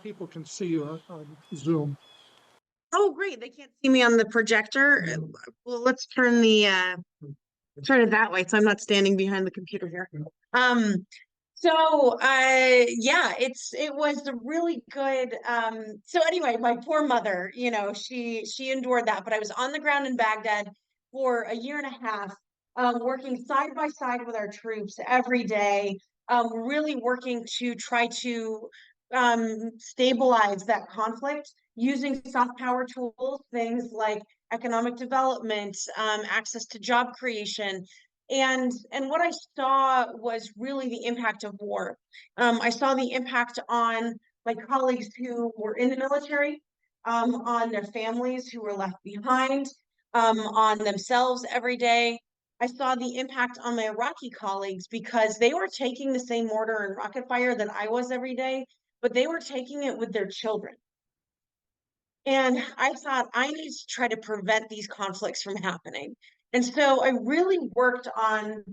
people can see you on Zoom. Oh, great. They can't see me on the projector. Well, let's turn it that way so I'm not standing behind the computer here. Um, yeah, it was a really good so anyway, my poor mother, she endured that, but I was on the ground in Baghdad for a year and a half, working side by side with our troops every day, really working to try to stabilize that conflict using soft power tools, things like economic development, access to job creation. And what I saw was really the impact of war. I saw the impact on my colleagues who were in the military, on their families who were left behind, on themselves every day. I saw the impact on my Iraqi colleagues because they were taking the same mortar and rocket fire that I was every day, but they were taking it with their children. And I thought I need to try to prevent these conflicts from happening. And so I really worked on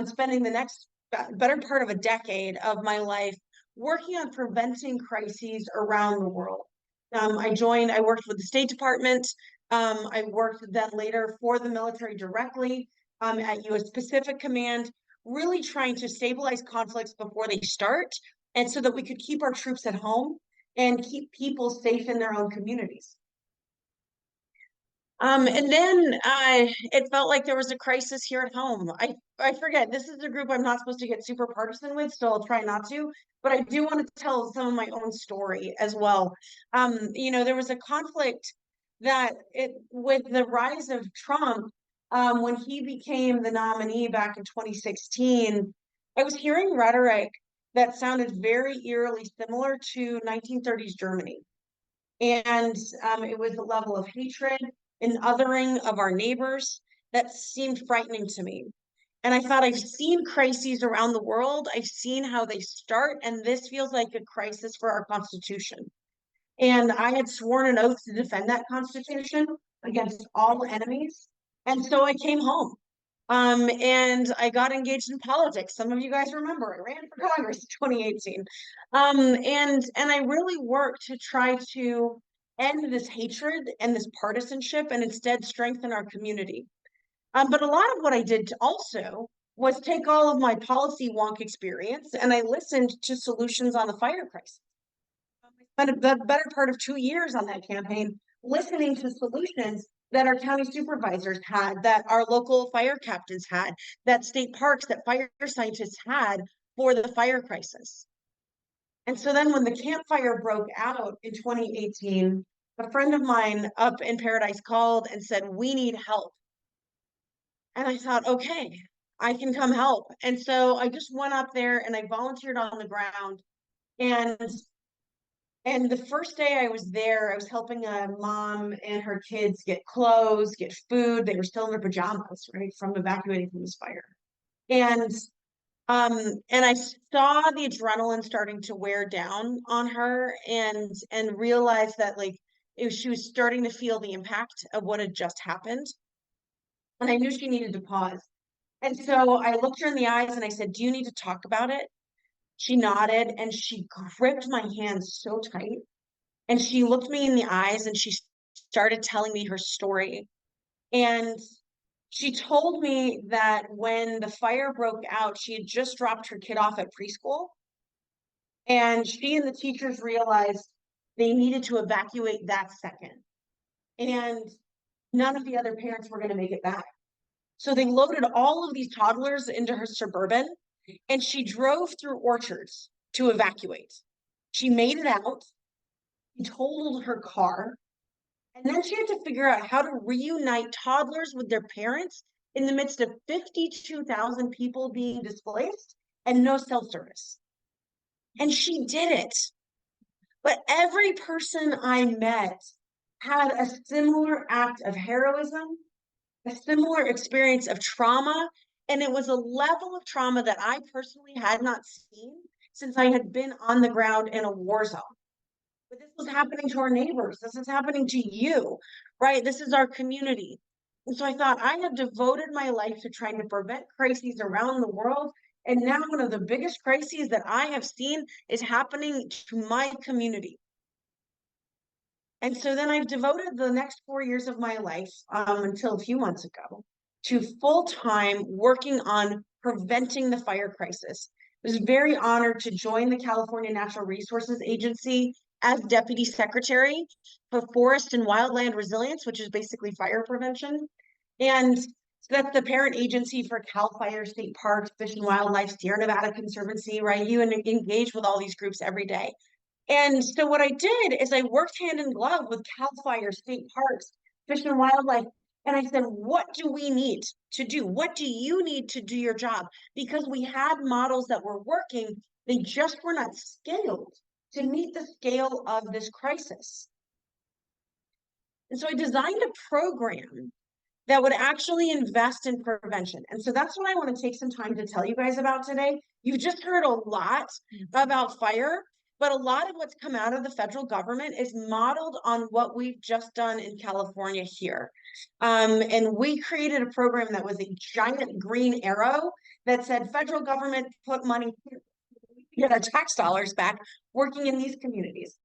spending the next better part of a decade of my life working on preventing crises around the world. I worked with the State Department. I worked then later for the military directly at U.S. Pacific Command, really trying to stabilize conflicts before they start, and so that we could keep our troops at home and keep people safe in their own communities. And then it felt like there was a crisis here at home. I forget, this is a group I'm not supposed to get super partisan with, so I'll try not to, but I do want to tell some of my own story as well. There was a conflict with the rise of Trump, when he became the nominee back in 2016, I was hearing rhetoric that sounded very eerily similar to 1930s Germany. And it was a level of hatred and othering of our neighbors that seemed frightening to me. And I thought, I've seen crises around the world. I've seen how they start, and this feels like a crisis for our Constitution. And I had sworn an oath to defend that Constitution against all enemies. And so I came home. And I got engaged in politics. Some of you guys remember I ran for Congress in 2018. And I really worked to try to end this hatred and this partisanship and instead strengthen our community. But a lot of what I did also was take all of my policy wonk experience and I listened to solutions on the fire crisis. I spent the better part of 2 years on that campaign listening to solutions that our county supervisors had, that our local fire captains had, that state parks, that fire scientists had for the fire crisis. And so then when the campfire broke out in 2018, a friend of mine up in Paradise called and said, "We need help." And I thought, okay, I can come help. And so I just went up there and I volunteered on the ground. And And the first day I was there, I was helping a mom and her kids get clothes, get food. They were still in their pajamas, right, from evacuating from this fire. And and I saw the adrenaline starting to wear down on her and realized that she was starting to feel the impact of what had just happened. And I knew she needed to pause. And so I looked her in the eyes and I said, "Do you need to talk about it?" She nodded and she gripped my hand so tight. And she looked me in the eyes and she started telling me her story. And she told me that when the fire broke out, she had just dropped her kid off at preschool. And she and the teachers realized they needed to evacuate that second. And none of the other parents were going to make it back. So they loaded all of these toddlers into her Suburban and she drove through orchards to evacuate. She made it out. She totaled her car. And then she had to figure out how to reunite toddlers with their parents in the midst of 52,000 people being displaced and no cell service. And she did it. But every person I met had a similar act of heroism, a similar experience of trauma. And it was a level of trauma that I personally had not seen since I had been on the ground in a war zone. But this was happening to our neighbors. This is happening to you, right? This is our community. And so I thought I have devoted my life to trying to prevent crises around the world And now one of the biggest crises that I have seen is happening to my community. And so then I've devoted the next 4 years of my life, until a few months ago, to full-time working on preventing the fire crisis. I was very honored to join the California Natural Resources Agency as Deputy Secretary for Forest and Wildland Resilience, which is basically fire prevention. And so that's the parent agency for Cal Fire, State Parks, Fish and Wildlife, Sierra Nevada Conservancy, right? You engage with all these groups every day. And so what I did is I worked hand in glove with Cal Fire, State Parks, Fish and Wildlife, and I said, what do we need to do? What do you need to do your job? Because we had models that were working, they just were not scaled to meet the scale of this crisis. And so I designed a program that would actually invest in prevention. And so that's what I want to take some time to tell you guys about today. You've just heard a lot about fire, but a lot of what's come out of the federal government is modeled on what we've just done in California here. And we created a program that was a giant green arrow that said federal government put money here, get our tax dollars back working in these communities.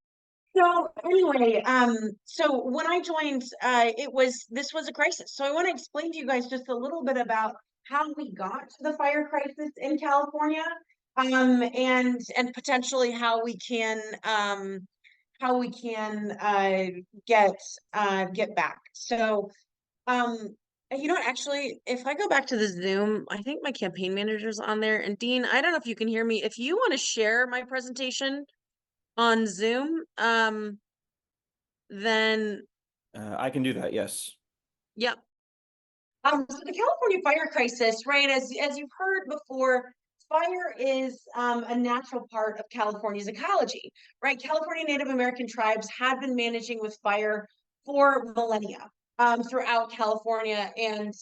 So anyway, so when I joined, this was a crisis. So I want to explain to you guys just a little bit about how we got to the fire crisis in California, and potentially how we can get back. So you know what, actually, if I go back to the Zoom, I think my campaign manager's on there. And Dean, I don't know if you can hear me. If you want to share my presentation on Zoom, then I can do that, yes. yep. So the California fire crisis, right, as you've heard before, fire is a natural part of California's ecology, right? California Native American tribes had been managing with fire for millennia throughout California, and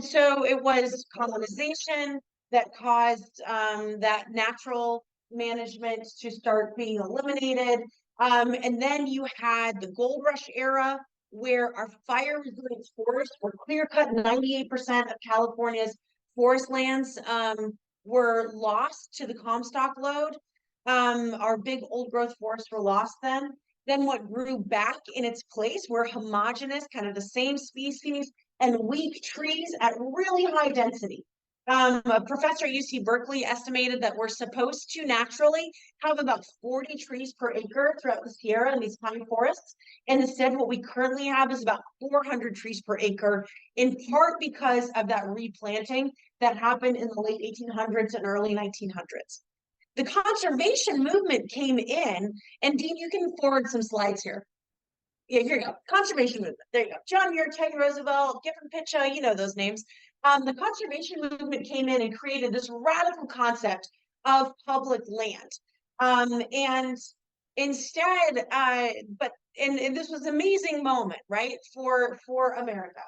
so it was colonization that caused that natural management to start being eliminated. And then you had the gold rush era, where our fire resilient forests were clear cut. 98% of California's forest lands were lost to the Comstock load. Our big old growth forests were lost then. Then what grew back in its place were homogeneous, kind of the same species, and weak trees at really high density. A professor at UC Berkeley estimated that we're supposed to naturally have about 40 trees per acre throughout the Sierra and these pine forests. And instead, what we currently have is about 400 trees per acre, in part because of that replanting that happened in the late 1800s and early 1900s. The conservation movement came in, and Dean, you can forward some slides here. Yeah, here you go. Conservation movement. There you go. John Muir, Teddy Roosevelt, Gifford Pinchot, you know those names. The conservation movement came in and created this radical concept of public land. And instead, and this was an amazing moment, right, for America.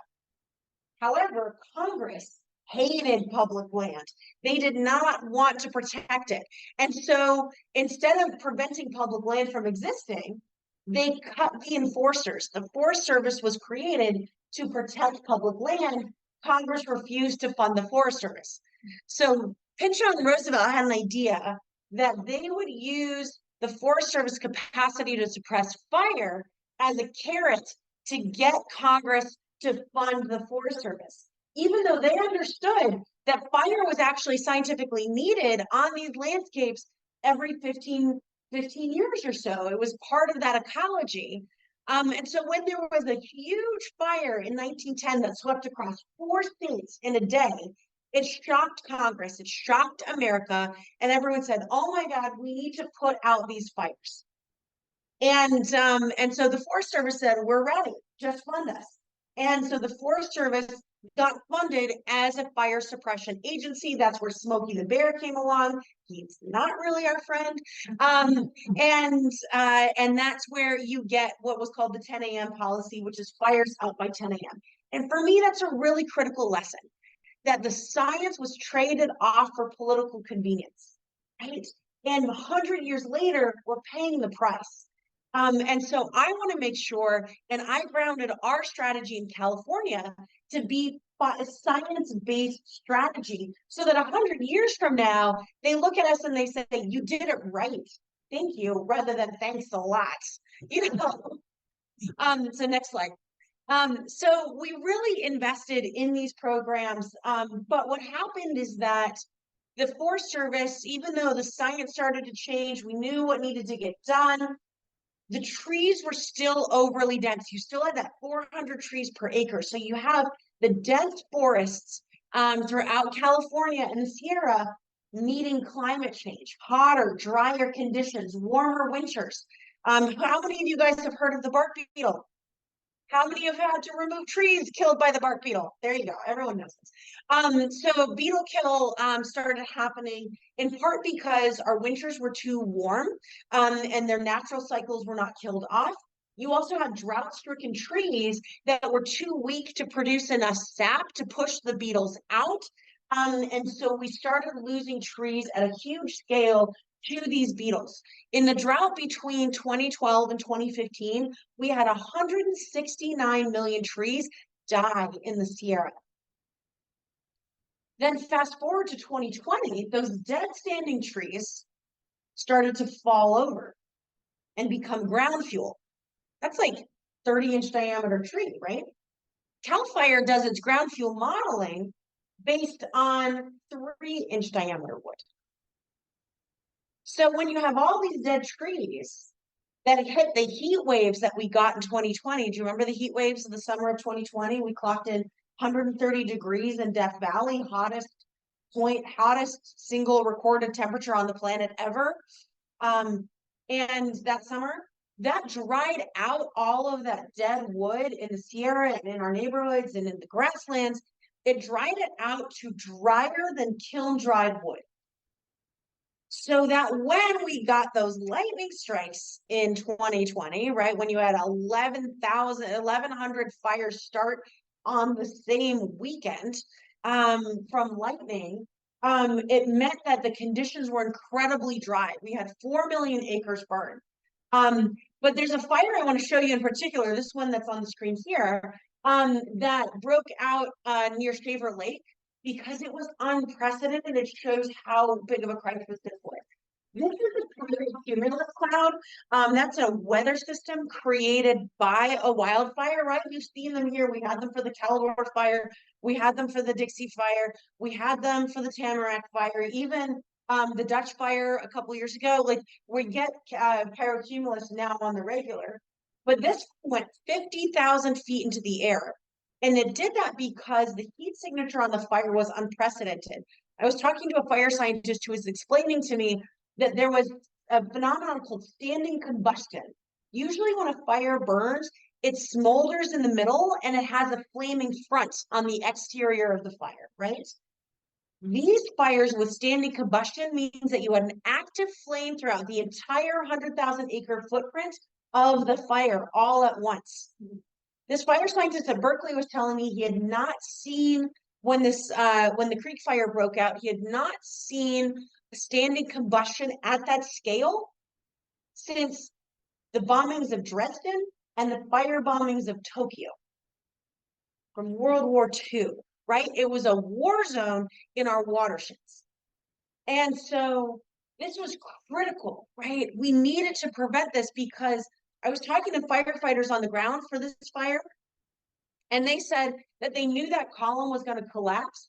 However, Congress hated public land. They did not want to protect it. And so instead of preventing public land from existing, they cut the enforcers. The Forest Service was created to protect public land. Congress refused to fund the Forest Service. So Pinchot and Roosevelt had an idea that they would use the Forest Service capacity to suppress fire as a carrot to get Congress to fund the Forest Service, even though they understood that fire was actually scientifically needed on these landscapes every 15 years or so. It was part of that ecology. And so when there was a huge fire in 1910 that swept across 4 states in a day, it shocked Congress, it shocked America, and everyone said, oh my God, we need to put out these fires. And so the Forest Service said, we're ready, just fund us. And so the Forest Service got funded as a fire suppression agency. That's where Smokey the Bear came along. He's not really our friend. And that's where you get what was called the 10 a.m. policy, which is fires out by 10 a.m. And for me, that's a really critical lesson, that the science was traded off for political convenience, right? And 100 years later, we're paying the price. And so I want to make sure, and I grounded our strategy in California to be a science-based strategy so that 100 years from now, they look at us and they say, you did it right. Thank you, rather than thanks a lot. You know, so next slide. So we really invested in these programs, but what happened is that the Forest Service, even though the science started to change, we knew what needed to get done. The trees were still overly dense. You still had that 400 trees per acre. So you have the dense forests throughout California and the Sierra meeting climate change, hotter, drier conditions, warmer winters. How many of you guys have heard of the bark beetle? How many have had to remove trees killed by the bark beetle? There you go. Everyone knows this. So beetle kill started happening in part because our winters were too warm and their natural cycles were not killed off. You also had drought-stricken trees that were too weak to produce enough sap to push the beetles out. And so we started losing trees at a huge scale to these beetles. In the drought between 2012 and 2015, we had 169 million trees die in the Sierra. Then fast forward to 2020, those dead standing trees started to fall over and become ground fuel. That's like 30-inch diameter tree, right? CAL FIRE does its ground fuel modeling based on 3-inch diameter wood. So when you have all these dead trees that hit the heat waves that we got in 2020, do you remember the heat waves of the summer of 2020? We clocked in 130 degrees in Death Valley, hottest single recorded temperature on the planet ever. And that summer, that dried out all of that dead wood in the Sierra and in our neighborhoods and in the grasslands. It dried it out to drier than kiln dried wood. So that when we got those lightning strikes in 2020, right, when you had 1,100 fires start on the same weekend from lightning, it meant that the conditions were incredibly dry. We had 4 million acres burned. But there's a fire I want to show you in particular, this one that's on the screen here, that broke out near Shaver Lake, because it was unprecedented. It shows how big of a crisis this was. This is a cumulus cloud. That's a weather system created by a wildfire, right? You've seen them here. We had them for the Caldor fire. We had them for the Dixie fire. We had them for the Tamarack fire. Even the Dutch fire a couple years ago. Like, we get pyrocumulus now on the regular. But this went 50,000 feet into the air. And it did that because the heat signature on the fire was unprecedented. I was talking to a fire scientist who was explaining to me that there was a phenomenon called standing combustion. Usually when a fire burns, it smolders in the middle and it has a flaming front on the exterior of the fire, right? These fires with standing combustion means that you had an active flame throughout the entire 100,000 acre footprint of the fire all at once. This fire scientist at Berkeley was telling me he had not seen when the Creek fire broke out, he had not seen standing combustion at that scale since the bombings of Dresden and the fire bombings of Tokyo from World War II, right? It was a war zone in our watersheds. And so this was critical, right? We needed to prevent this because I was talking to firefighters on the ground for this fire, and they said that they knew that column was going to collapse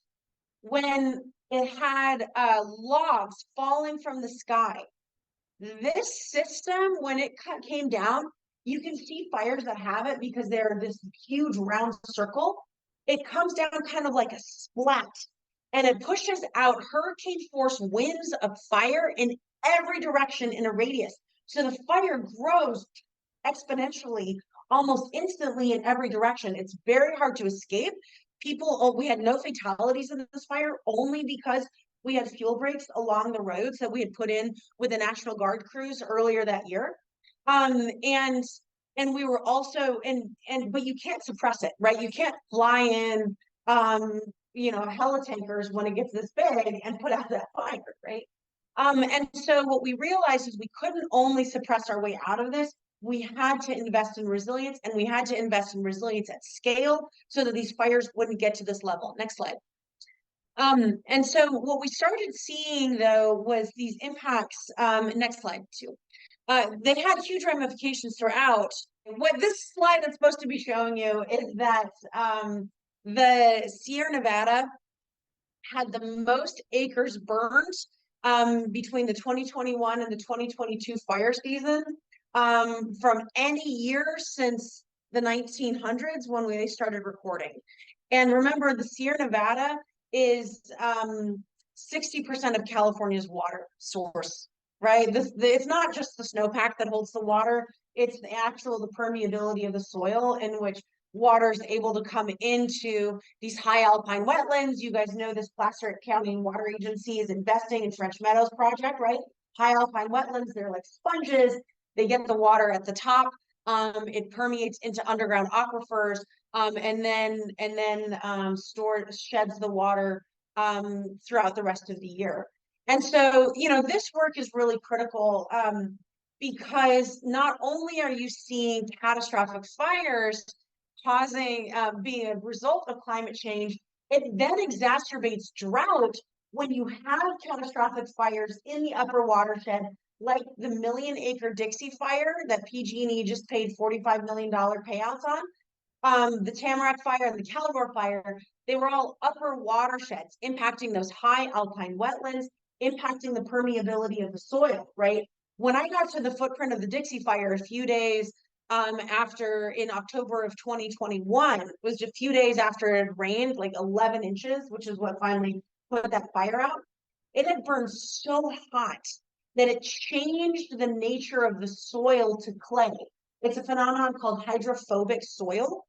when it had logs falling from the sky. This system, when it came down, you can see fires that have it because they're this huge round circle. It comes down kind of like a splat, and it pushes out hurricane force winds of fire in every direction in a radius. So the fire grows exponentially almost instantly in every direction. It's very hard to escape. We had no fatalities in this fire only because we had fuel breaks along the roads that we had put in with the National Guard crews earlier that year. And we were also but you can't suppress it, right? You can't fly in helitankers when it gets this big and put out that fire, right? And so what we realized is we couldn't only suppress our way out of this, we had to invest in resilience, and we had to invest in resilience at scale so that these fires wouldn't get to this level. Next slide. And so what we started seeing though was these impacts, next slide too. They had huge ramifications throughout. What this slide is supposed to be showing you is that the Sierra Nevada had the most acres burned between the 2021 and the 2022 fire season from any year since the 1900s when they started recording. And remember, the Sierra Nevada is 60% of California's water source, right? It's not just the snowpack that holds the water, it's the permeability of the soil in which water is able to come into these high alpine wetlands. You guys know this Placer County Water Agency is investing in French Meadows project, right? High alpine wetlands, they're like sponges. They get the water at the top. It permeates into underground aquifers, and then sheds the water throughout the rest of the year. And so, this work is really critical because not only are you seeing catastrophic fires causing being a result of climate change, it then exacerbates drought when you have catastrophic fires in the upper watershed, like the million-acre Dixie Fire that PG&E just paid $45 million payouts on. The Tamarack Fire and the Caliber Fire, they were all upper watersheds, impacting those high alpine wetlands, impacting the permeability of the soil, right? When I got to the footprint of the Dixie Fire a few days after, in October of 2021, it was just a few days after it had rained, like 11 inches, which is what finally put that fire out. It had burned so hot that it changed the nature of the soil to clay. It's a phenomenon called hydrophobic soil,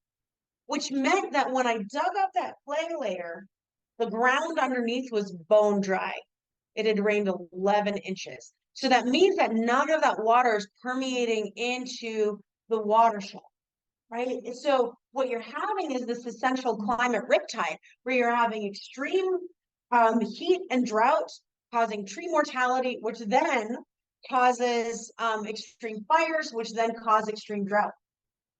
which meant that when I dug up that clay layer, the ground underneath was bone dry. It had rained 11 inches. So that means that none of that water is permeating into the watershed, right? So what you're having is this essential climate riptide, where you're having extreme heat and drought causing tree mortality, which then causes extreme fires, which then cause extreme drought,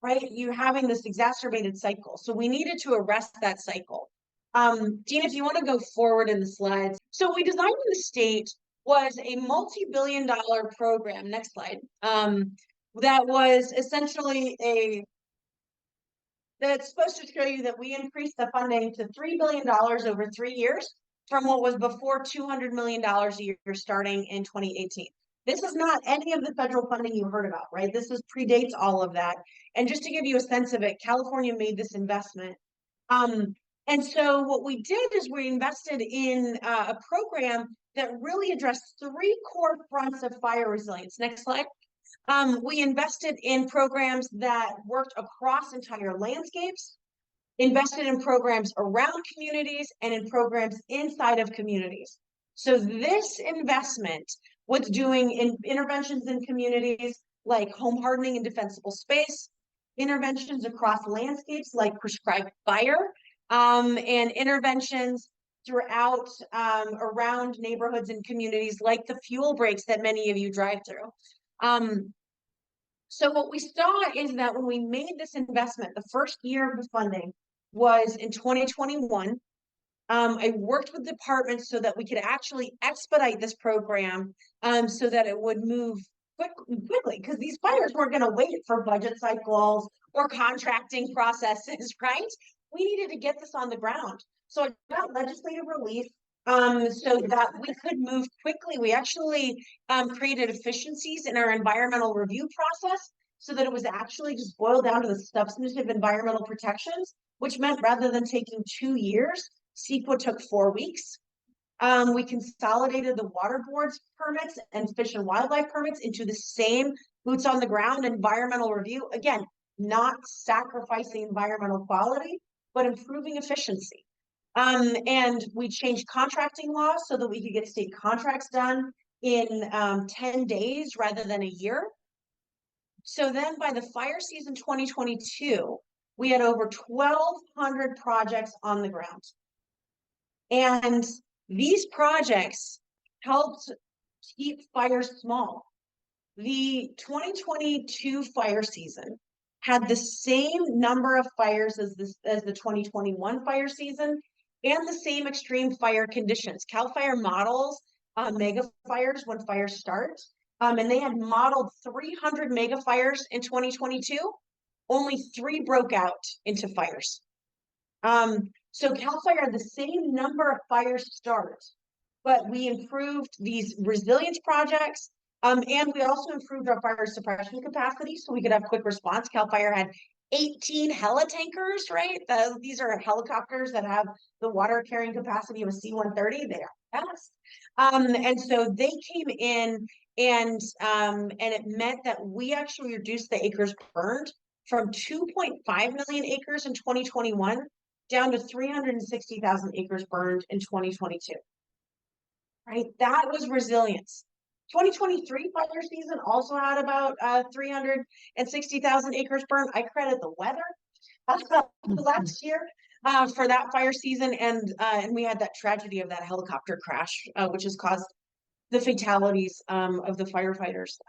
right? You're having this exacerbated cycle. So we needed to arrest that cycle. Dean, if you want to go forward in the slides. So we designed in the state was a multi-billion-dollar program, next slide, that was essentially that's supposed to show you that we increased the funding to $3 billion over 3 years from what was before $200 million a year starting in 2018. This is not any of the federal funding you heard about, right? This predates all of that. And just to give you a sense of it, California made this investment. And so what we did is we invested in a program that really addressed 3 core fronts of fire resilience. Next slide. We invested in programs that worked across entire landscapes, invested in programs around communities, and in programs inside of communities. So this investment was doing interventions in communities like home hardening and defensible space, interventions across landscapes like prescribed fire, and interventions throughout around neighborhoods and communities like the fuel breaks that many of you drive through. So what we saw is that when we made this investment, the first year of the funding was in 2021. I worked with departments so that we could actually expedite this program so that it would move quickly, because these fires weren't going to wait for budget cycles or contracting processes, right? We needed to get this on the ground. So I got legislative relief so that we could move quickly. We actually created efficiencies in our environmental review process so that it was actually just boiled down to the substantive environmental protections, which meant rather than taking 2 years, CEQA took 4 weeks. We consolidated the water board's permits and fish and wildlife permits into the same boots on the ground environmental review. Again, not sacrificing environmental quality, but improving efficiency. And we changed contracting laws so that we could get state contracts done in 10 days rather than a year. So then by the fire season 2022, we had over 1,200 projects on the ground. And these projects helped keep fires small. The 2022 fire season had the same number of fires as the 2021 fire season and the same extreme fire conditions. CAL FIRE models mega fires when fires start, and they had modeled 300 mega fires in 2022. Only 3 broke out into fires. So CAL FIRE had the same number of fire starts, but we improved these resilience projects, and we also improved our fire suppression capacity so we could have quick response. CAL FIRE had 18 helitankers, right? These are helicopters that have the water carrying capacity of a C-130. They are fast. And so they came in, and it meant that we actually reduced the acres burned from 2.5 million acres in 2021 down to 360,000 acres burned in 2022. Right, that was resilience. 2023 fire season also had about 360,000 acres burned. I credit the weather last year for that fire season, and we had that tragedy of that helicopter crash, which has caused the fatalities of the firefighters.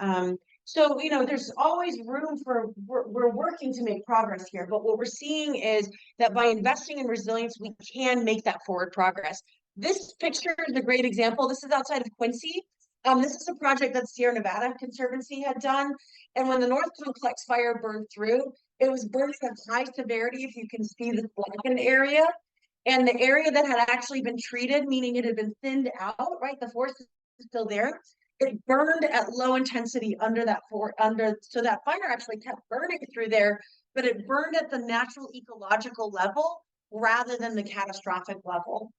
So, you know, there's always room for, we're working to make progress here, but what we're seeing is that by investing in resilience, we can make that forward progress. This picture is a great example. This is outside of Quincy. This is a project that Sierra Nevada Conservancy had done. And when the North Complex fire burned through, it was burning at high severity, if you can see the blackened area. And the area that had actually been treated, meaning it had been thinned out, right? The forest is still there. It burned at low intensity under that so that fire actually kept burning through there, but it burned at the natural ecological level rather than the catastrophic level.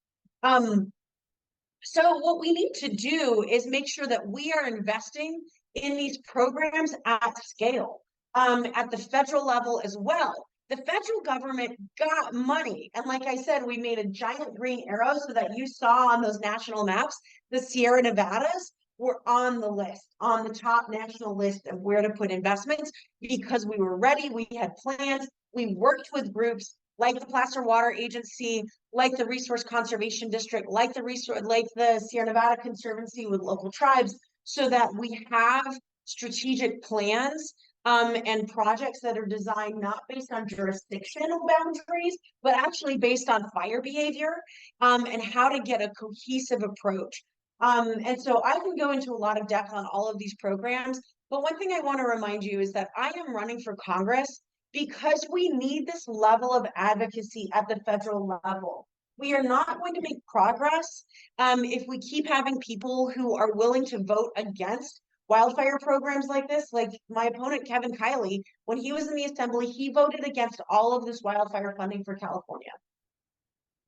So what we need to do is make sure that we are investing in these programs at scale, at the federal level as well. The federal government got money. And like I said, we made a giant green arrow so that you saw on those national maps, the Sierra Nevadas were on the list, on the top national list of where to put investments, because we were ready, we had plans, we worked with groups like the Placer Water Agency, like the Resource Conservation District, like the Sierra Nevada Conservancy with local tribes, so that we have strategic plans and projects that are designed not based on jurisdictional boundaries, but actually based on fire behavior and how to get a cohesive approach. And so I can go into a lot of depth on all of these programs, but one thing I want to remind you is that I am running for Congress because we need this level of advocacy at the federal level. We are not going to make progress if we keep having people who are willing to vote against wildfire programs like this. Like my opponent, Kevin Kiley, when he was in the assembly, he voted against all of this wildfire funding for California.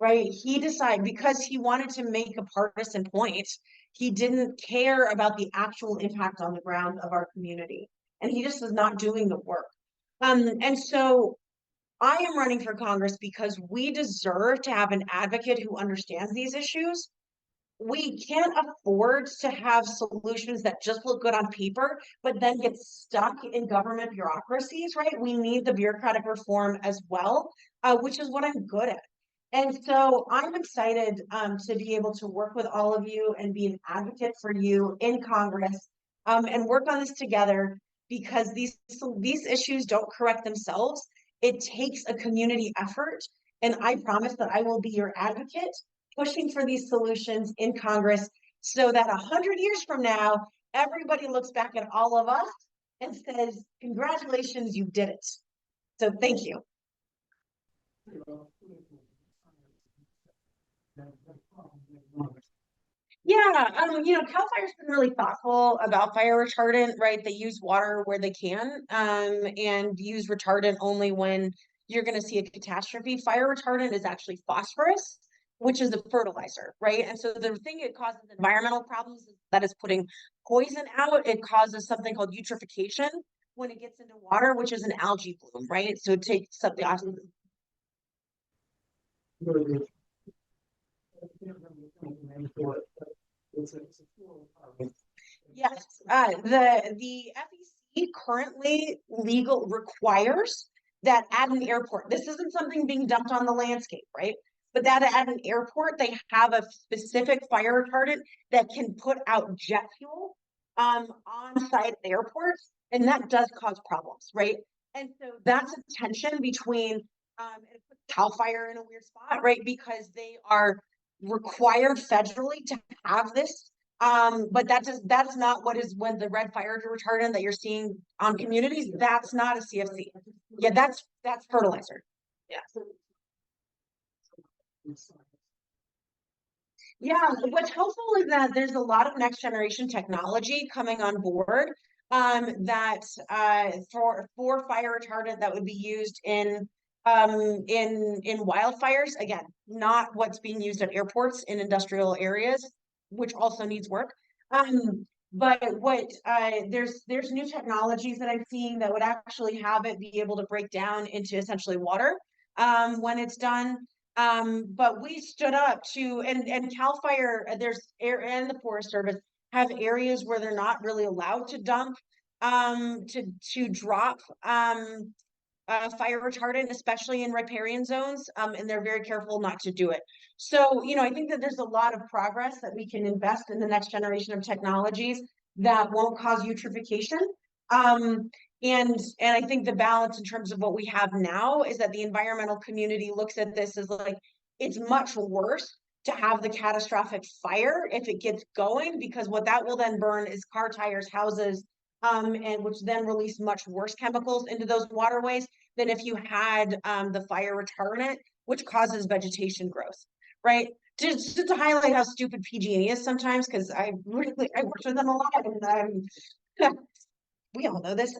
Right? He decided, because he wanted to make a partisan point, he didn't care about the actual impact on the ground of our community. And he just was not doing the work. And so I am running for Congress because we deserve to have an advocate who understands these issues. We can't afford to have solutions that just look good on paper, but then get stuck in government bureaucracies, right? We need the bureaucratic reform as well, which is what I'm good at. And so I'm excited to be able to work with all of you and be an advocate for you in Congress and work on this together, because these issues don't correct themselves. It takes a community effort. And I promise that I will be your advocate, pushing for these solutions in Congress, so that 100 years from now, everybody looks back at all of us and says, congratulations, you did it. So thank you. Yeah, you know, CAL FIRE's been really thoughtful about fire retardant, right? They use water where they can, and use retardant only when you're going to see a catastrophe. Fire retardant is actually phosphorus, which is a fertilizer, right? And so the thing it causes environmental problems is that it's putting poison out. It causes something called eutrophication when it gets into water, which is an algae bloom, right? So it takes something off. Yes, the FEC currently legal requires that at an airport, this isn't something being dumped on the landscape, right? But that at an airport, they have a specific fire retardant that can put out jet fuel on site at airports, and that does cause problems, right? And so that's a tension between and it puts CAL FIRE in a weird spot, right? Because they are required federally to have this. But that's not what is when the red fire retardant that you're seeing on communities, that's not a CFC. Yeah, that's fertilizer. Yeah. Yeah, what's helpful is that there's a lot of next generation technology coming on board that for fire retardant that would be used in wildfires. Again, not what's being used at airports in industrial areas, which also needs work. But what there's new technologies that I'm seeing that would actually have it be able to break down into essentially water when it's done. But we stood up to and CAL FIRE, there's air and the Forest Service have areas where they're not really allowed to dump to drop fire retardant, especially in riparian zones, and they're very careful not to do it. So, I think that there's a lot of progress that we can invest in the next generation of technologies that won't cause eutrophication. And I think the balance in terms of what we have now is that the environmental community looks at this as like, it's much worse to have the catastrophic fire if it gets going, because what that will then burn is car tires, houses, and which then release much worse chemicals into those waterways than if you had the fire retardant, which causes vegetation growth, right? Just to highlight how stupid PG&E is sometimes, because I worked with them a lot, and we all know this.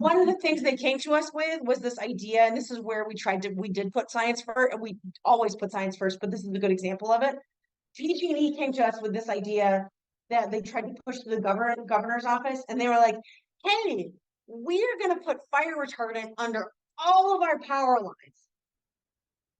One of the things they came to us with was this idea, and this is where we did put science first, and we always put science first, but this is a good example of it. PG&E came to us with this idea that they tried to push to the governor's office, and they were like, hey, we are going to put fire retardant under all of our power lines.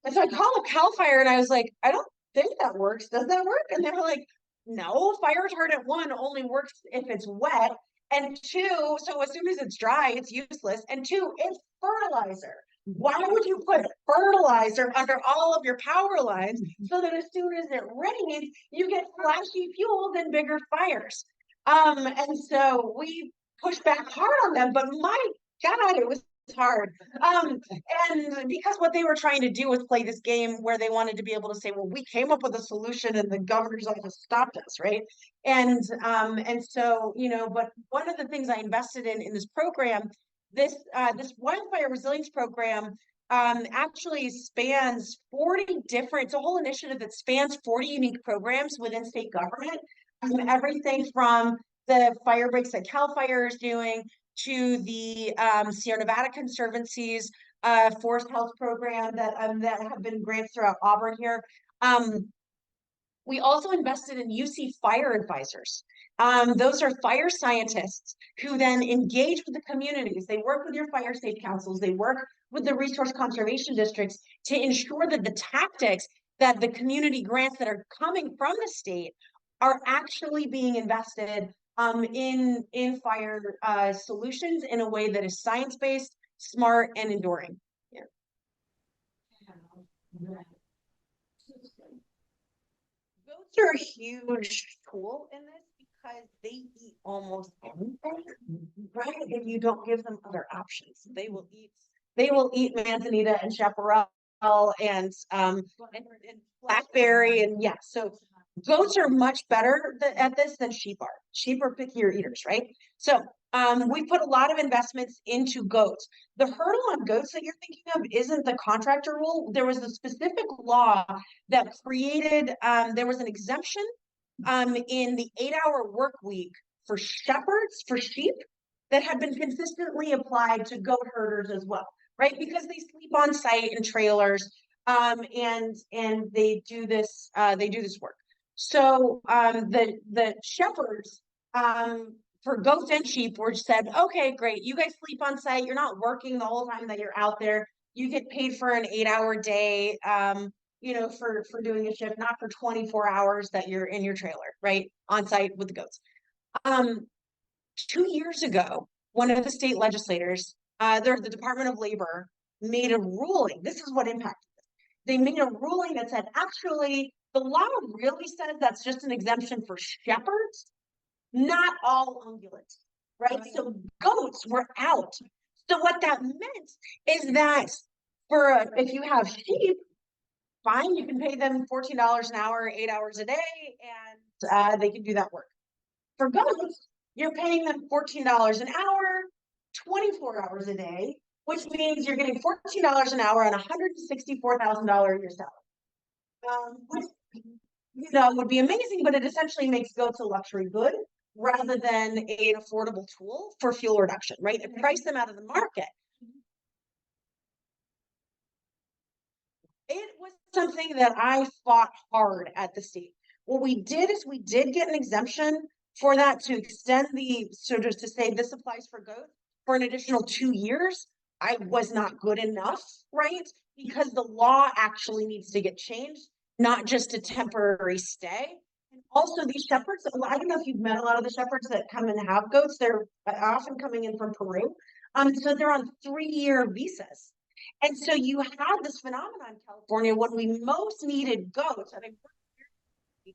And so I called up CAL FIRE and I was like, I don't think that works. Does that work? And they were like, no, fire retardant, one, only works if it's wet. And two, so as soon as it's dry, it's useless. And two, it's fertilizer. Why would you put fertilizer under all of your power lines so that as soon as it rains, you get flashy fuels and bigger fires? And so we pushed back hard on them, but my God, it was hard. And because what they were trying to do was play this game where they wanted to be able to say, well, we came up with a solution and the governor's office stopped us, right? And so, but one of the things I invested in this program, this wildfire resilience program actually spans 40 different, it's a whole initiative that spans 40 unique programs within state government. Everything from the fire breaks that CAL FIRE is doing to the Sierra Nevada Conservancy's forest health program that have been grants throughout Auburn here. We also invested in UC fire advisors. Those are fire scientists who then engage with the communities. They work with your fire safe councils. They work with the resource conservation districts to ensure that the tactics that the community grants that are coming from the state are actually being invested in fire solutions in a way that is science-based, smart, and enduring. Yeah. Goats are a huge tool in this because they eat almost anything, right? If you don't give them other options, they will eat manzanita and chaparral and blackberry, and yeah. So goats are much better at this than sheep are. Sheep are pickier eaters, right? So we put a lot of investments into goats. The hurdle on goats that you're thinking of isn't the contractor rule. There was a specific law that created, there was an exemption in the 8-hour work week for shepherds, for sheep, that had been consistently applied to goat herders as well, right? Because they sleep on site in trailers, and they do this work. So the shepherds for goats and sheep were said, okay, great, you guys sleep on site, you're not working the whole time that you're out there, you get paid for an 8-hour day, for doing a shift, not for 24 hours that you're in your trailer, right, on site with the goats. 2 years ago, one of the state legislators, the Department of Labor, made a ruling. This is what impacted this. They made a ruling that said, actually, the law really says that's just an exemption for shepherds, not all ungulates, right? So goats were out. So what that meant is that if you have sheep, fine, you can pay them $14 an hour, 8 hours a day, and they can do that work. For goats, you're paying them $14 an hour, 24 hours a day, which means you're getting $14 an hour on $164,000 a year salary. Which, would be amazing, but it essentially makes goats a luxury good rather than an affordable tool for fuel reduction, right? It priced them out of the market. It was something that I fought hard at the state. What we did is we did get an exemption for that to extend the sort of to say this applies for goats for an additional 2 years. I was not good enough, right? Because the law actually needs to get changed, not just a temporary stay. And also these shepherds, I don't know if you've met a lot of the shepherds that come and have goats. They're often coming in from Peru. So they're on 3-year visas. And so you had this phenomenon in California when we most needed goats, and I worked with the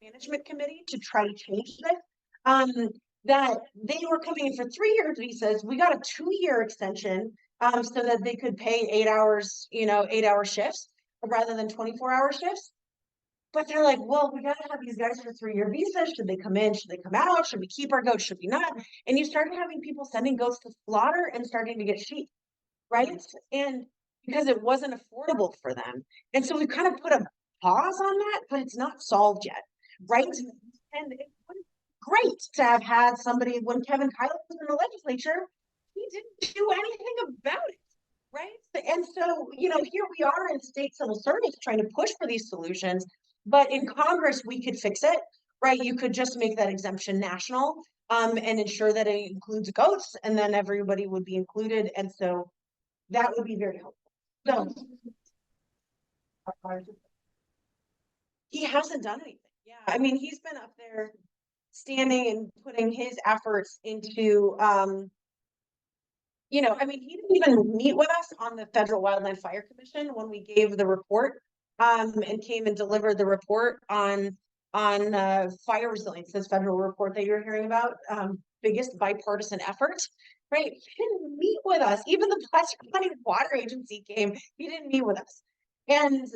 range management committee to try to change this, that they were coming in for 3-year visas. We got a 2-year extension so that they could pay 8 hours, 8-hour shifts rather than 24-hour shifts. But they're like, well, we got to have these guys for 3-year visas. Should they come in? Should they come out? Should we keep our goats? Should we not? And you started having people sending goats to slaughter and starting to get sheep. Right? And because it wasn't affordable for them. And so we kind of put a pause on that, but it's not solved yet. Right? And it was great to have had somebody when Kevin Kyler was in the legislature, he didn't do anything about it. Right? And so, here we are in state civil service trying to push for these solutions, but in Congress, we could fix it. Right? You could just make that exemption national and ensure that it includes goats, and then everybody would be included. And so that would be very helpful. So he hasn't done anything. Yeah, I mean, he's been up there standing and putting his efforts into, he didn't even meet with us on the Federal Wildland Fire Commission when we gave the report, and came and delivered the report on fire resilience, this federal report that you're hearing about, biggest bipartisan effort. Right, he didn't meet with us. Even the Placer County Water Agency came. He didn't meet with us, and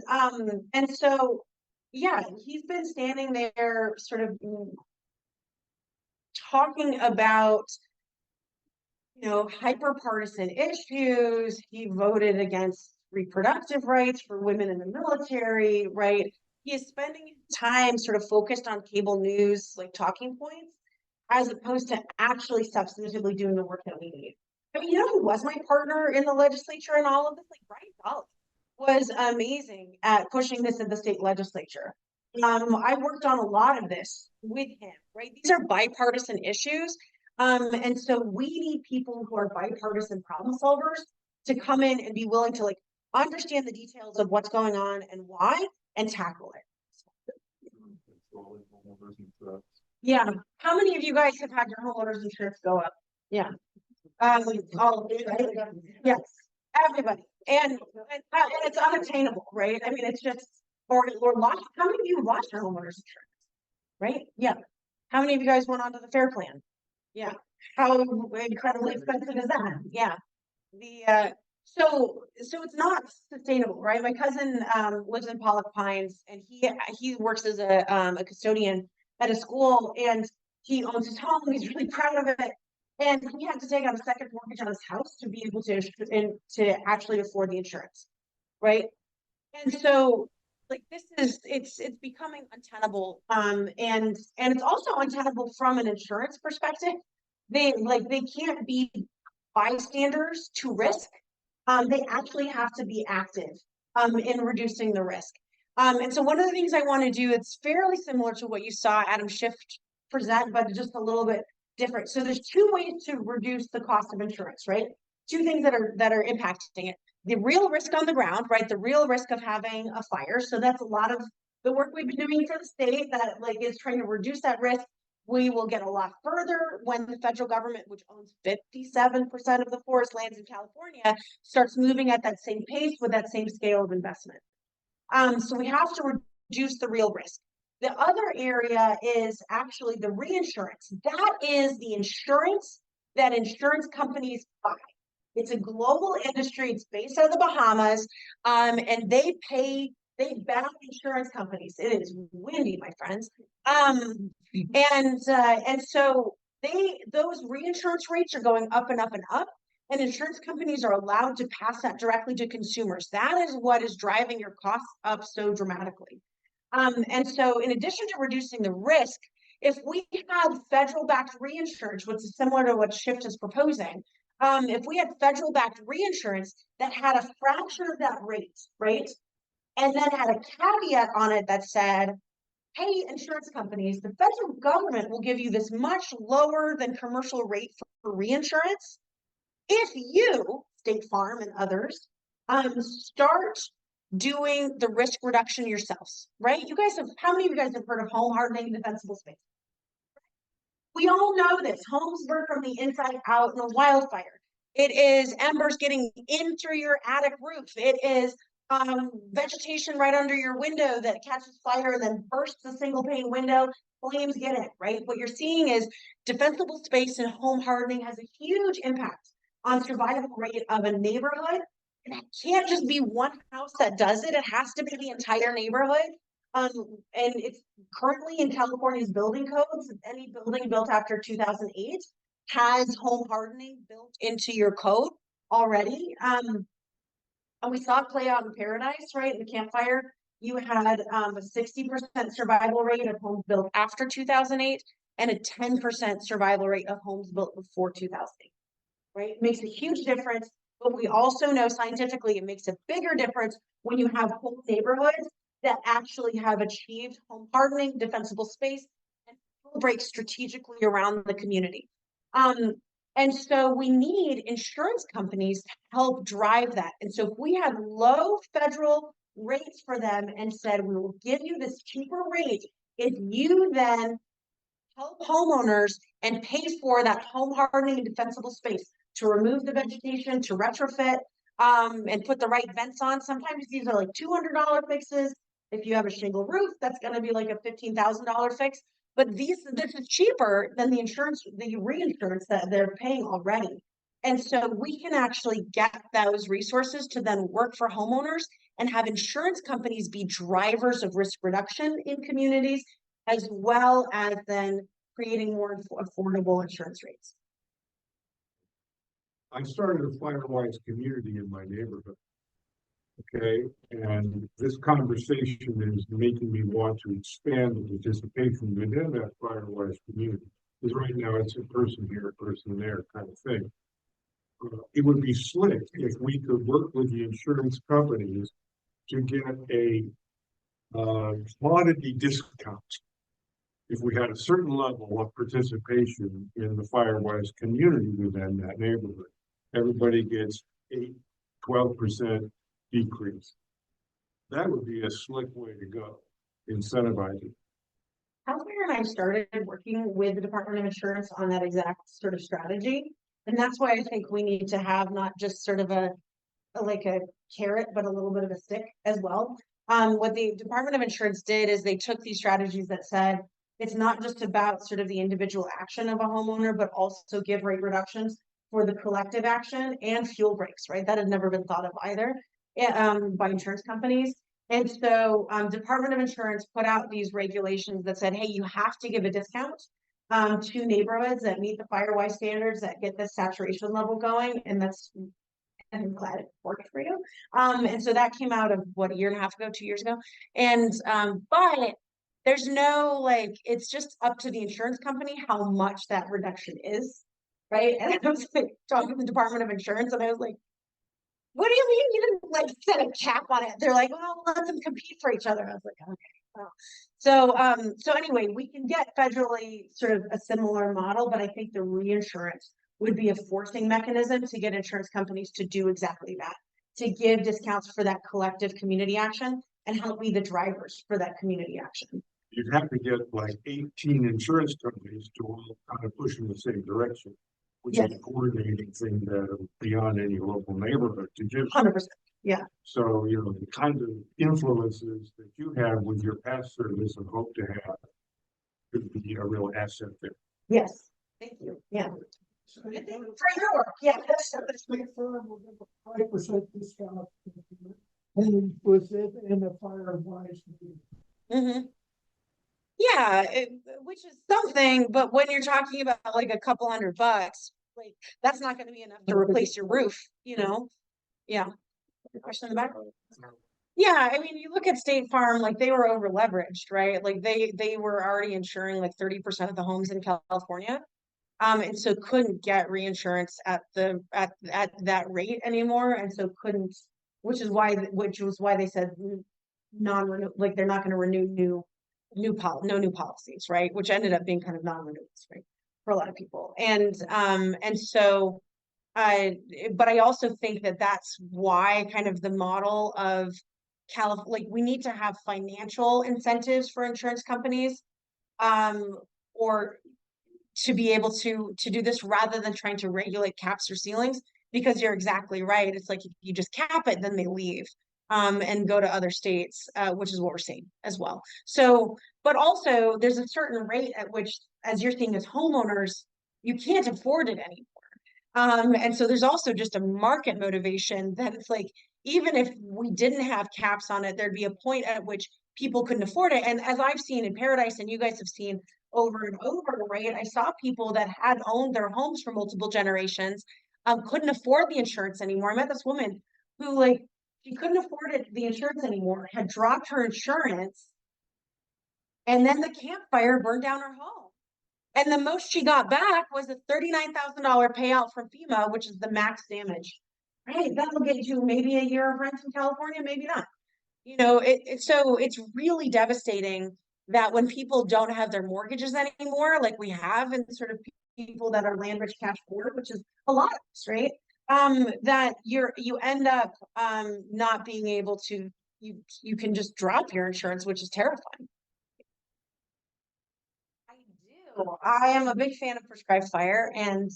so yeah, he's been standing there, sort of talking about hyper-partisan issues. He voted against reproductive rights for women in the military. Right, he is spending time sort of focused on cable news, like talking points, as opposed to actually substantively doing the work that we need. I mean, who was my partner in the legislature and all of this? Like Brian Dolly was amazing at pushing this in the state legislature. I worked on a lot of this with him, right? These are bipartisan issues. And so we need people who are bipartisan problem solvers to come in and be willing to understand the details of what's going on and why and tackle it. Yeah. How many of you guys have had your homeowners insurance go up? Yeah. All of you, right? Yes. Everybody. And it's unattainable, right? I mean, it's just, or lost. How many of you lost your homeowners insurance? Right? Yeah. How many of you guys went on to the FAIR plan? Yeah. How incredibly expensive is that? Yeah. So it's not sustainable, right? My cousin lives in Pollock Pines, and he works as a custodian at a school, and he owns his home. He's really proud of it, and he had to take out a second mortgage on his house to be able to actually afford the insurance, right? And so it's becoming untenable, and it's also untenable from an insurance perspective. They can't be bystanders to risk. They actually have to be active in reducing the risk. And so one of the things I want to do, it's fairly similar to what you saw Adam Schiff present, but just a little bit different. So there's 2 ways to reduce the cost of insurance, right? 2 things that are impacting it. The real risk on the ground, right? The real risk of having a fire. So that's a lot of the work we've been doing for the state that is trying to reduce that risk. We will get a lot further when the federal government, which owns 57% of the forest lands in California, starts moving at that same pace with that same scale of investment. So we have to reduce the real risk. The other area is actually the reinsurance. That is the insurance that insurance companies buy. It's a global industry. It's based out of the Bahamas, and they back insurance companies. It is windy, my friends. And so those reinsurance rates are going up and up and up, and insurance companies are allowed to pass that directly to consumers. That is what is driving your costs up so dramatically. And so in addition to reducing the risk, if we had federal-backed reinsurance, which is similar to what Shift is proposing, if we had federal-backed reinsurance that had a fraction of that rate, right, and then had a caveat on it that said, hey, insurance companies, the federal government will give you this much lower than commercial rate for reinsurance if you, State Farm and others, start doing the risk reduction yourselves, right? You guys have, how many of you guys have heard of home hardening defensible space? We all know this. Homes burn from the inside out in a wildfire. It is embers getting in through your attic roof. It is vegetation right under your window that catches fire and then bursts the single pane window. Flames get in, right? What you're seeing is defensible space and home hardening has a huge impact on survival rate of a neighborhood. And it can't just be one house that does it. It has to be the entire neighborhood. And it's currently in California's building codes. Any building built after 2008 has home hardening built into your code already. And we saw it play out in Paradise, right? In the campfire, you had a 60% survival rate of homes built after 2008 and a 10% survival rate of homes built before 2008, right? It makes a huge difference. But we also know scientifically it makes a bigger difference when you have whole neighborhoods that actually have achieved home hardening, defensible space, and break strategically around the community. And so we need insurance companies to help drive that. And so if we had low federal rates for them and said, we will give you this cheaper rate if you then help homeowners and pay for that home hardening and defensible space to remove the vegetation, to retrofit, and put the right vents on. Sometimes these are like $200 fixes. If you have a shingle roof, that's going to be like a $15,000 fix. But this is cheaper than the reinsurance that they're paying already. And so we can actually get those resources to then work for homeowners and have insurance companies be drivers of risk reduction in communities, as well as then creating more affordable insurance rates. I started a Firewise community in my neighborhood. Okay, and this conversation is making me want to expand the participation within that Firewise community. Because right now it's a person here, a person there kind of thing. It would be slick if we could work with the insurance companies to get a quantity discount. If we had a certain level of participation in the Firewise community within that neighborhood, everybody gets 12% decrease. That would be a slick way to go, incentivizing. Healthcare and I started working with the Department of Insurance on that exact sort of strategy. And that's why I think we need to have not just sort of a carrot, but a little bit of a stick as well. What the Department of Insurance did is they took these strategies that said, it's not just about sort of the individual action of a homeowner, but also give rate reductions for the collective action and fuel breaks, right? That had never been thought of either by insurance companies. And so Department of Insurance put out these regulations that said, hey, you have to give a discount to neighborhoods that meet the Firewise standards that get the saturation level going. And I'm glad it worked for you. And so that came out of what, a year and a half ago, 2 years ago. And but there's no, it's just up to the insurance company how much that reduction is, right? And I was like talking to the Department of Insurance and I was like, what do you mean you didn't set a cap on it? They're like, well, let them compete for each other. I was like, okay. Well. So anyway, we can get federally sort of a similar model, but I think the reinsurance would be a forcing mechanism to get insurance companies to do exactly that, to give discounts for that collective community action and help be the drivers for that community action. You'd have to get like 18 insurance companies to all kind of push in the same direction, which is a coordinating thing that beyond any local neighborhood to give. 100%. Yeah. So, you know, the kind of influences that you have with your past service and hope to have could be a real asset there. Yes. Thank you. Yeah. So And thank you for your work. Yeah. the state firm will give a 5% discount. And with it and the fire wise. Mm-hmm. Yeah, which is something, but when you're talking about like a couple $100, like that's not going to be enough to replace your roof, you know? Yeah. Question in the back? Yeah, I mean, you look at State Farm, like they were over leveraged, right? Like they were already insuring like 30% of the homes in California. And so couldn't get reinsurance at that rate anymore, and so couldn't, which was why they said non-renew, like they're not going to renew no new policies, right? Which ended up being kind of non-renewals, right, for a lot of people. And so but I also think that that's why kind of the model of like we need to have financial incentives for insurance companies, or to be able to do this rather than trying to regulate caps or ceilings, because you're exactly right. It's like if you just cap it, then they leave and go to other states, which is what we're seeing as well. So, but also there's a certain rate at which, as you're seeing as homeowners, you can't afford it anymore. And so there's also just a market motivation that it's like, even if we didn't have caps on it, there'd be a point at which people couldn't afford it. And as I've seen in Paradise, and you guys have seen over and over, right? I saw people that had owned their homes for multiple generations, couldn't afford the insurance anymore. I met this woman who, like, she couldn't afford the insurance anymore, had dropped her insurance, and then the campfire burned down her home. And the most she got back was a $39,000 payout from FEMA, which is the max damage. Right? That'll get you maybe a year of rent in California, maybe not. You know, so it's really devastating that when people don't have their mortgages anymore, like we have, and sort of people that are land rich cash poor, which is a lot of us, right? That you end up not being able to, you can just drop your insurance, which is terrifying. I am a big fan of prescribed fire and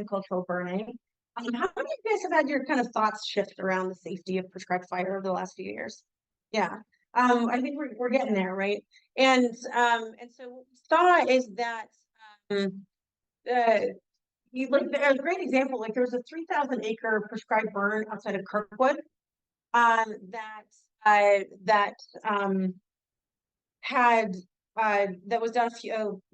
cultural burning. How many of you guys have had your kind of thoughts shift around the safety of prescribed fire over the last few years? Yeah. I think we're getting there, right? And so what we saw is that you like a great example, like there was a 3,000 acre prescribed burn outside of Kirkwood that had that was done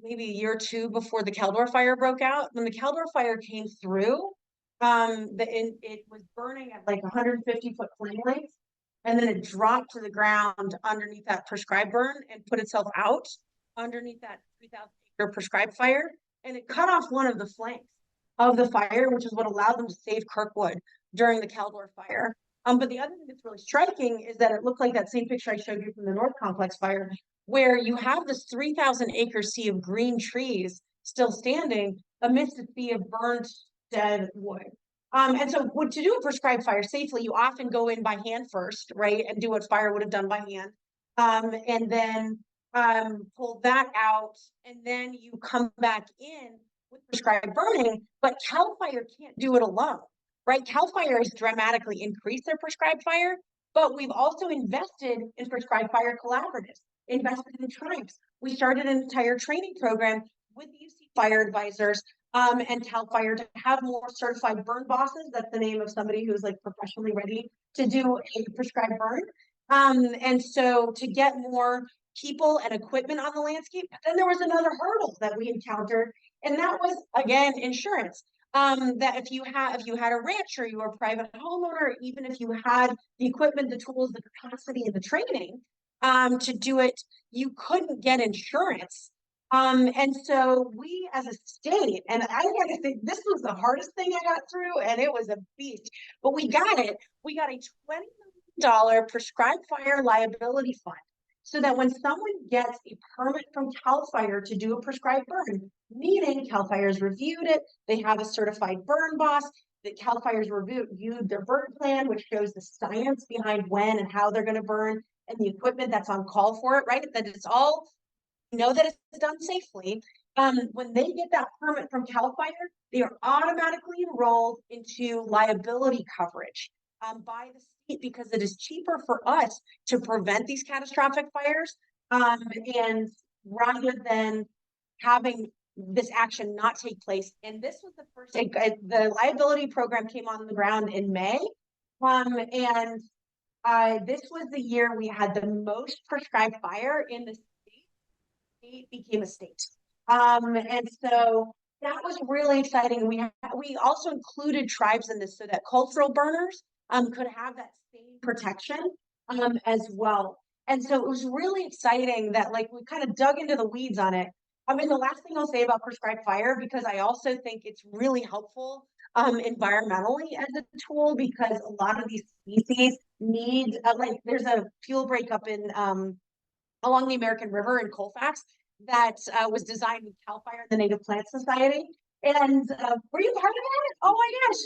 maybe a year or two before the Caldor fire broke out. When the Caldor fire came through, it was burning at like 150-foot flame length, and then it dropped to the ground underneath that prescribed burn and put itself out underneath that 3,000 acre prescribed fire, and it cut off one of the flanks of the fire, which is what allowed them to save Kirkwood during the Caldor fire. But the other thing that's really striking is that it looked like that same picture I showed you from the North Complex fire, where you have this 3,000 acre sea of green trees still standing amidst a sea of burnt dead wood. And so to do a prescribed fire safely, you often go in by hand first, right? And do what fire would have done by hand. And then pull that out, and then you come back in with prescribed burning, but CAL FIRE can't do it alone, right? CAL FIRE has dramatically increased their prescribed fire, but we've also invested in prescribed fire collaboratives, invested in tribes. We started an entire training program with the UC fire advisors and CAL FIRE to have more certified burn bosses. That's the name of somebody who's like professionally ready to do a prescribed burn. And so to get more people and equipment on the landscape. But then there was another hurdle that we encountered, and that was, again, insurance. That if you had a ranch, or you were a private homeowner, even if you had the equipment, the tools, the capacity, and the training to do it, you couldn't get insurance. And so we as a state, and I gotta say, this was the hardest thing I got through, and it was a beast, but we got it. We got a $20 million prescribed fire liability fund, so that when someone gets a permit from CAL FIRE to do a prescribed burn, meaning CAL FIRE's reviewed it, they have a certified burn boss, that CAL FIRE's reviewed their burn plan, which shows the science behind when and how they're going to burn, and the equipment that's on call for it, right? That it's all, know that it's done safely. When they get that permit from CAL FIRE, they are automatically enrolled into liability coverage. by the state because it is cheaper for us to prevent these catastrophic fires. And rather than having this action not take place. And this was the first, the liability program came on the ground in May. And this was the year we had the most prescribed fire in the state. It became a state. And so that was really exciting. We also included tribes in this so that cultural burners could have that same protection as well. And so it was really exciting that like we kind of dug into the weeds on it. I mean, the last thing I'll say about prescribed fire, because I also think it's really helpful environmentally as a tool, because a lot of these species need like there's a fuel break up in along the American River in Colfax that was designed with CAL FIRE, the Native Plant Society. And were you part of that? Oh my gosh!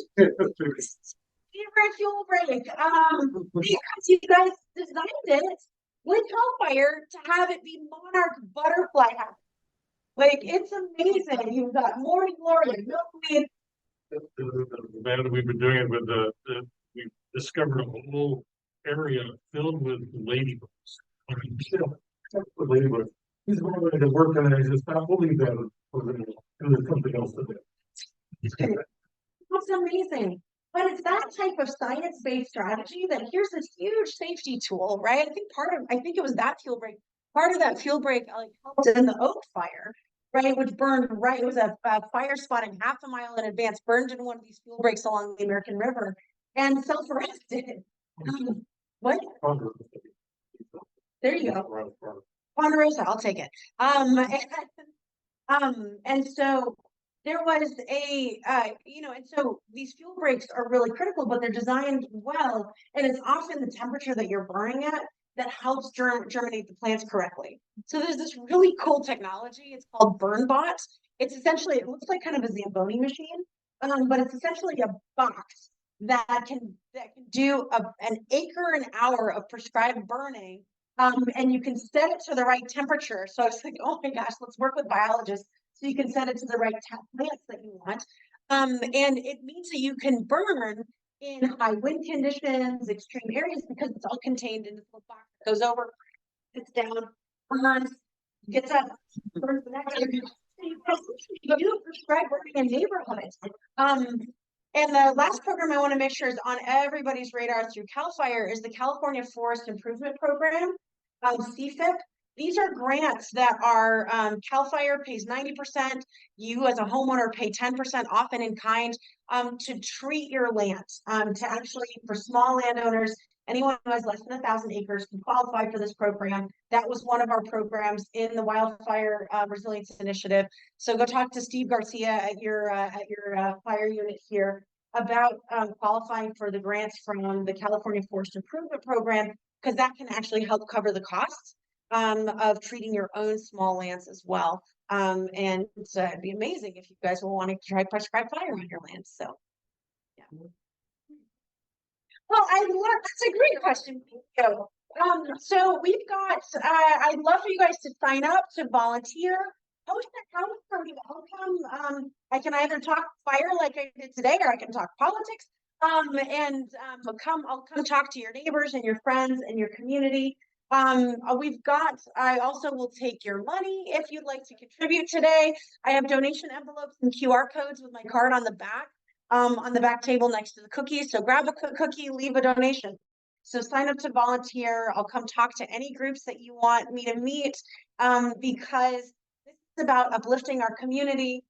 Favorite fuel break. Because you guys designed it with CAL FIRE to have it be monarch butterfly happy. Like it's amazing. You've got morning glory and milkweed. Man, we've been doing it with we discovered a whole area filled with ladybugs. I mean, still, ladybugs. He's one way to work on it. I just not believe that we're going to do something else to it. That's amazing. But it's that type of science-based strategy that here's this huge safety tool, right? I think it was that fuel break. Part of that fuel break like helped in the oak fire, right? Which burned right. It was a fire spotting half a mile in advance, burned in one of these fuel breaks along the American River, and self-arrested. What? There you go. Ponderosa, I'll take it. And so there was a, and so these fuel breaks are really critical, but they're designed well, and it's often the temperature that you're burning at that helps germinate the plants correctly. So there's this really cool technology. It's called BurnBot. It's essentially, it looks like kind of a Zamboni machine, but it's essentially a box that can do an acre an hour of prescribed burning. And you can set it to the right temperature. So it's like, oh my gosh, let's work with biologists. So you can set it to the right plants that you want. And it means that you can burn in high wind conditions, extreme areas, because it's all contained in this little box that goes over, sits down, burns, gets up, burns the next area. You do prescribe burning in neighborhoods. And the last program I want to make sure is on everybody's radar through CAL FIRE is the California Forest Improvement Program, CFIP. These are grants that are CAL FIRE pays 90%. You as a homeowner pay 10% often in kind to treat your land. To actually, for small landowners, anyone who has less than 1,000 acres can qualify for this program. That was one of our programs in the Wildfire Resilience Initiative. So go talk to Steve Garcia at your fire unit here about qualifying for the grants from the California Forest Improvement Program, because that can actually help cover the costs of treating your own small lands as well. And it'd be amazing if you guys will want to try prescribed fire on your land. So, yeah. Well, that's a great question. Thank you. So we've got, I'd love for you guys to sign up to volunteer. Post an account for the outcome. I can either talk fire like I did today, or I can talk politics. I'll come talk to your neighbors and your friends and your community. I also will take your money if you'd like to contribute today. I have donation envelopes and QR codes with my card on the back table next to the cookies. So grab a cookie, leave a donation. So sign up to volunteer. I'll come talk to any groups that you want me to meet, because this is about uplifting our community,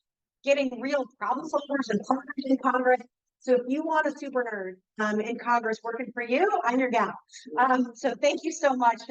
getting real problem solvers and partners in Congress. So if you want a super nerd in Congress working for you, I'm your gal. So thank you so much.